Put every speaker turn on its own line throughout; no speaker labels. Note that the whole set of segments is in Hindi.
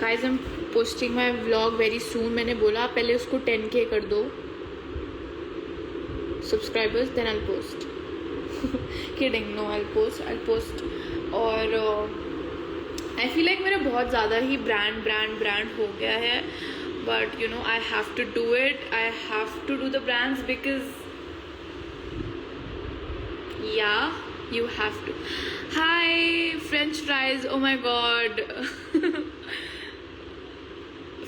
Guys I am posting my vlog very soon. मैंने बोला पहले उसको 10K कर दो subscribers, then I post. Kidding, no I post. और आई फील लाइक मेरा बहुत ज़्यादा ही ब्रांड हो गया है. But you know I have to do it. I have to do the brands because yeah, you have to. Hi, French fries. Oh my god.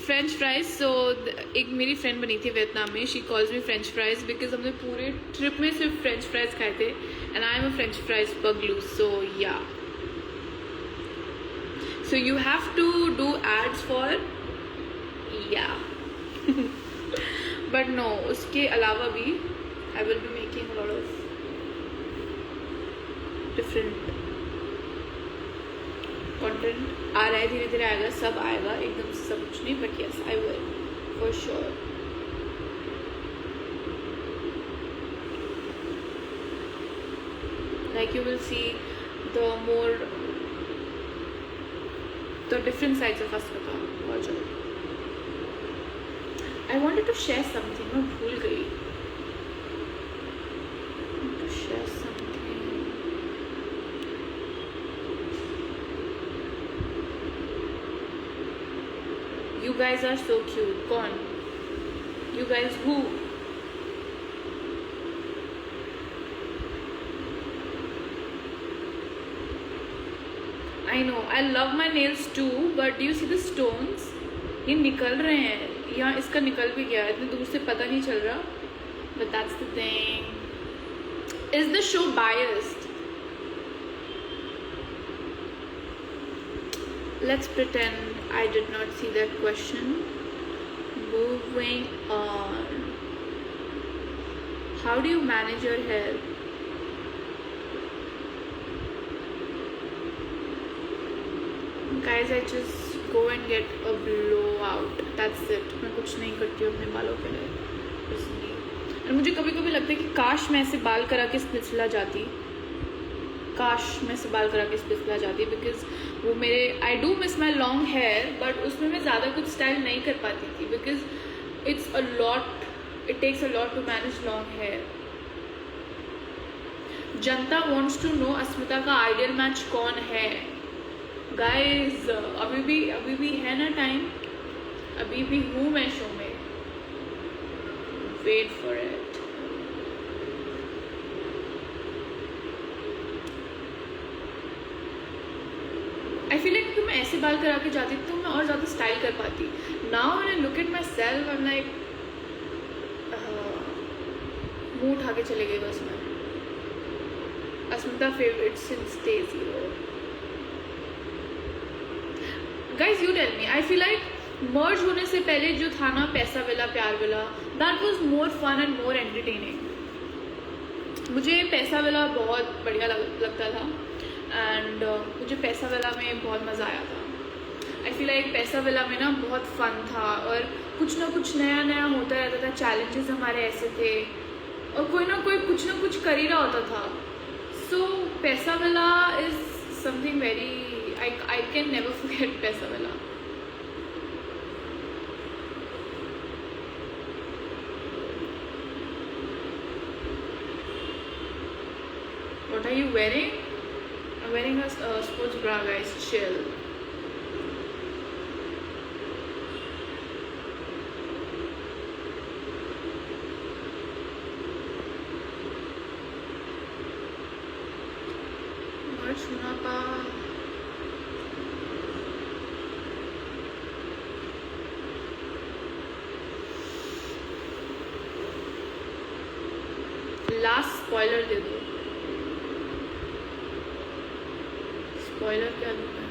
French fries. So एक मेरी फ्रेंड बनी थी वियतनाम में. She calls me French fries because हमने पूरे ट्रिप में सिर्फ French fries खाए थे. And I am a French fries puglu. So yeah. So you have to do ads for yeah. But no, उसके अलावा भी I will be making a lot of different content. आ रहा है, धीरे धीरे आएगा, सब आएगा, एकदम सब कुछ नहीं, but yes I will for sure. Like you will see the more the different sides of Asmita बहुत जल्द. I wanted to share something, मैं भूल गई. You guys are so cute. कौन? You guys who? I know. I love my nails too, but do you see the stones? ये निकल रहे हैं. यहाँ इसका निकल भी गया. इतनी दूर से पता नहीं चल रहा. But that's the thing. Is the show biased? Let's pretend I did not see that question. Moving on. How do you manage your hair? Guys, I just go and get a blowout. That's it. मैं कुछ नहीं करती हूँ अपने बालों के लिए. और मुझे कभी कभी लगता है कि काश मैं ऐसे बाल करा के स्प्लिट्सला जाती. बिकॉज वो मेरे I do miss my long hair, but उसमें मैं ज़्यादा कुछ स्टाइल नहीं कर पाती थी because it's a lot, it takes a lot to manage long hair. जनता वॉन्ट्स टू नो अस्मिता का आइडियल मैच कौन है. गाइज अभी भी है ना टाइम, अभी भी हूँ मैं शो में. Wait for it. I feel like मैं ऐसे बाल करा के जाती तो मैं और ज़्यादा स्टाइल कर पाती. Now when I look at myself I am like मुंह उठा के चले गए बस में. Asmita favourite since day 0. Guys you tell me, I feel like merge होने से पहले जो था ना पैसा विला प्यार विला, that was more fun and more entertaining. मुझे पैसा विला बहुत बढ़िया लगता था. एंड मुझे पैसा विला में बहुत मज़ा आया था. आई फील लाइक पैसा विला में ना बहुत फन था और कुछ ना कुछ नया होता रहता था. चैलेंजेस हमारे ऐसे थे और कोई ना कोई कुछ ना कुछ कर ही रहा होता था. सो पैसा villa is something very, I can never forget पैसा villa. What are you wearing? I'm wearing a sports bra, guys. Chill. Merch होना पा. Last spoiler दे दो. Spoiler क्या दूँ मैं?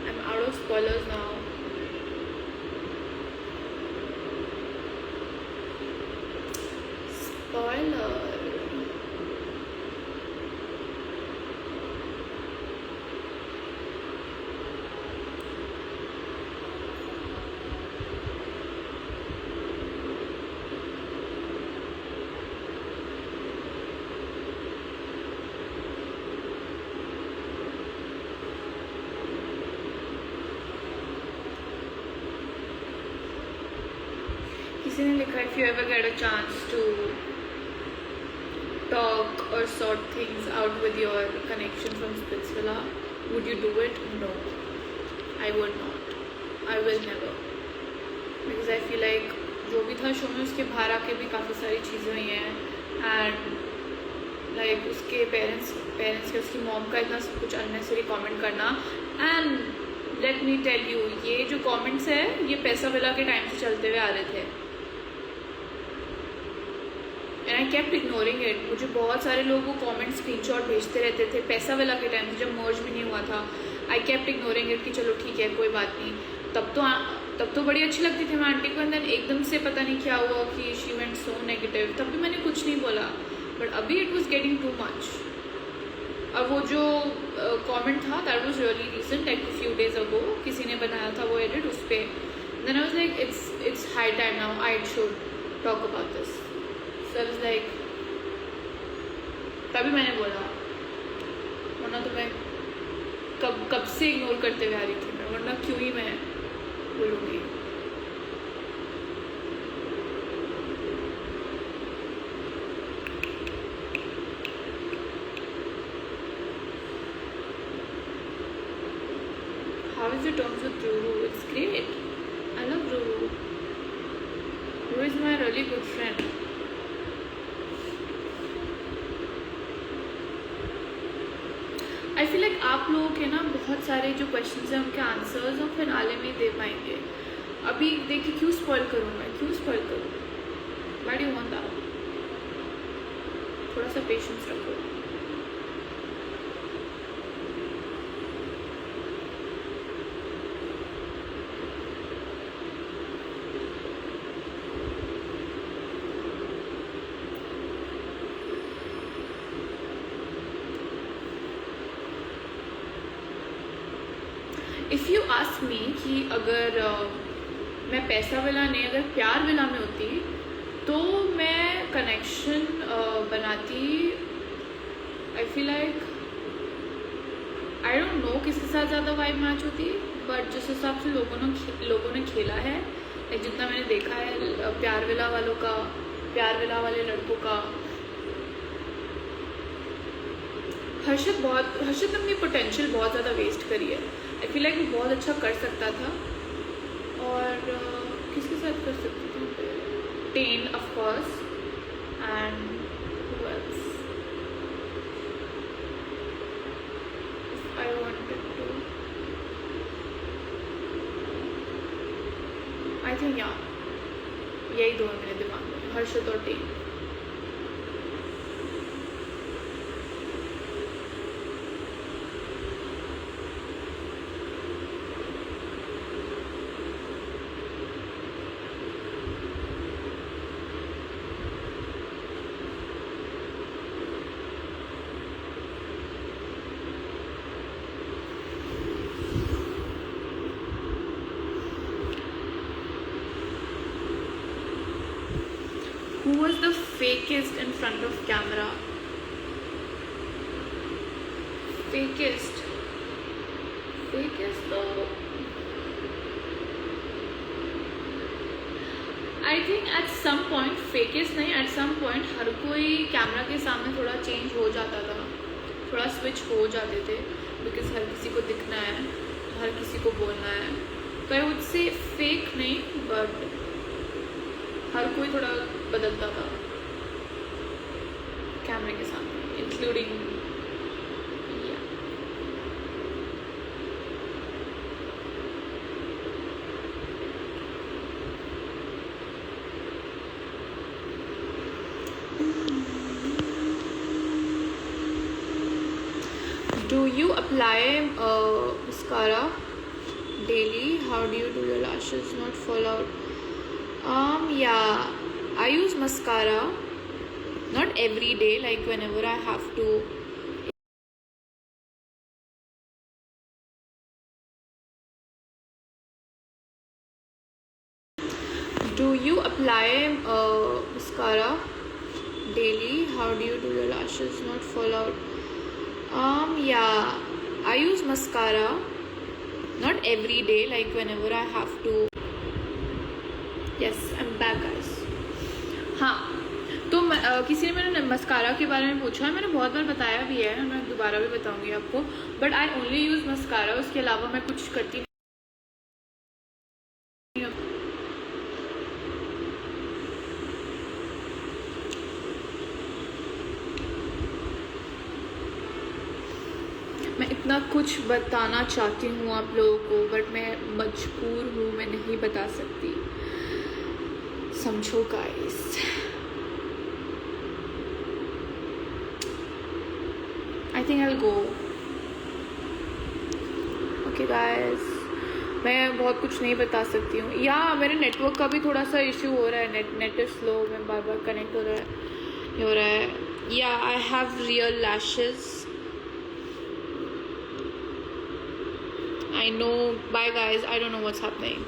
I'm out of spoilers now. Spoiler. किसी ने लिखा if you ever get a chance to talk or sort things out with your connection from Splitsvilla, would you do it? No, I would not. I will never. Because I feel like जो भी था शो में उसके बाहर आके भी काफ़ी सारी चीज़ें हुई हैं एंड लाइक उसके पेरेंट्स के उसकी मॉम का इतना सब कुछ अननेसेसरी कमेंट करना and let me tell you ये जो कमेंट्स है ये पैसा विला के टाइम से चलते हुए आ रहे थे and I kept ignoring it. मुझे बहुत सारे लोग वो कमेंट स्क्रीनशॉट भेजते रहते थे पैसा वाला के टाइम से जब मर्ज भी नहीं हुआ था. आई केप्ट इग्नोरिंग इट कि चलो ठीक है कोई बात नहीं. तब तो बड़ी अच्छी लगती थी मैं आंटी को. एंड देन एकदम से पता नहीं क्या हुआ कि शी वेंट सो नेगेटिव. तब भी मैंने कुछ नहीं बोला बट अभी it was getting too much. अब वो जो कमेंट था that was really recent like few days ago किसी ने बनाया था वो एडिट उस पर. Then I was like it's high time now I should talk about this. So I was like तभी मैंने बोला वरना तो मैं कब से इग्नोर करते हुए आ रही थी मैं. वरना क्यों ही मैं बोलूँगी. How is your terms with Ruru? It's great. I love Ruru. Ruru is my really good friend. I feel like आप लोगों के ना बहुत सारे जो क्वेश्चंस हैं उनके आंसर्स हम फिनाले में दे पाएंगे. अभी देखिए क्यों स्पॉइल करूँ मैं. Why do you want that? थोड़ा सा पेशेंस रखो. इफ़ यू आस्क मी कि अगर मैं पैसा विला नहीं अगर प्यार विला में होती तो मैं कनेक्शन बनाती. आई feel like I don't know किसके साथ ज़्यादा वाइब मैच होती बट जिस हिसाब से लोगों ने खेला है लाइक जितना मैंने देखा है प्यार विला वाले लड़कों का. हर्षद ने अपनी पोटेंशियल बहुत ज़्यादा वेस्ट करी है. आई फील लाइक वो बहुत अच्छा कर सकता था. और किसके साथ कर सकती थी. Ten of course and who else I wanted to I think यही दो है मेरे दिमाग में हर्षद और ten. Who was the fakest in front of camera? Fakest though. I think at some point fakest नहीं at some point हर कोई कैमरा के सामने थोड़ा चेंज हो जाता था. थोड़ा स्विच हो जाते थे बिकॉज हर किसी को दिखना है हर किसी को बोलना है. तो आई वुड से फेक नहीं बट हर कोई थोड़ा बदलता था कैमरे के सामने including. Do you apply mascara daily? How do you do your lashes not fall out? Yeah, I use mascara not every day, like whenever I have to. Do you apply mascara daily? How do you do your lashes not fall out? Yeah, I use mascara not every day, like whenever I have to. Yes, I'm back guys. हाँ, तो किसी ने मैंने मस्कारा के बारे में पूछा है, मैंने बहुत बार बताया भी है, मैं दोबारा भी बताऊंगी आपको, but I only use mascara, उसके अलावा मैं कुछ करती नहीं हूँ। मैं इतना कुछ बताना चाहती हूँ आप लोगों को, बट मैं मजबूर हूँ, मैं नहीं बता सकती, समझो guys. I think I will go. Okay guys, मैं बहुत कुछ नहीं बता सकती हूँ, या मेरे नेटवर्क का भी थोड़ा सा इशू हो रहा है, नेट इज स्लो, मैं बार बार कनेक्ट हो रहा है, या I have real lashes. I know. Bye guys. I don't know what's happening.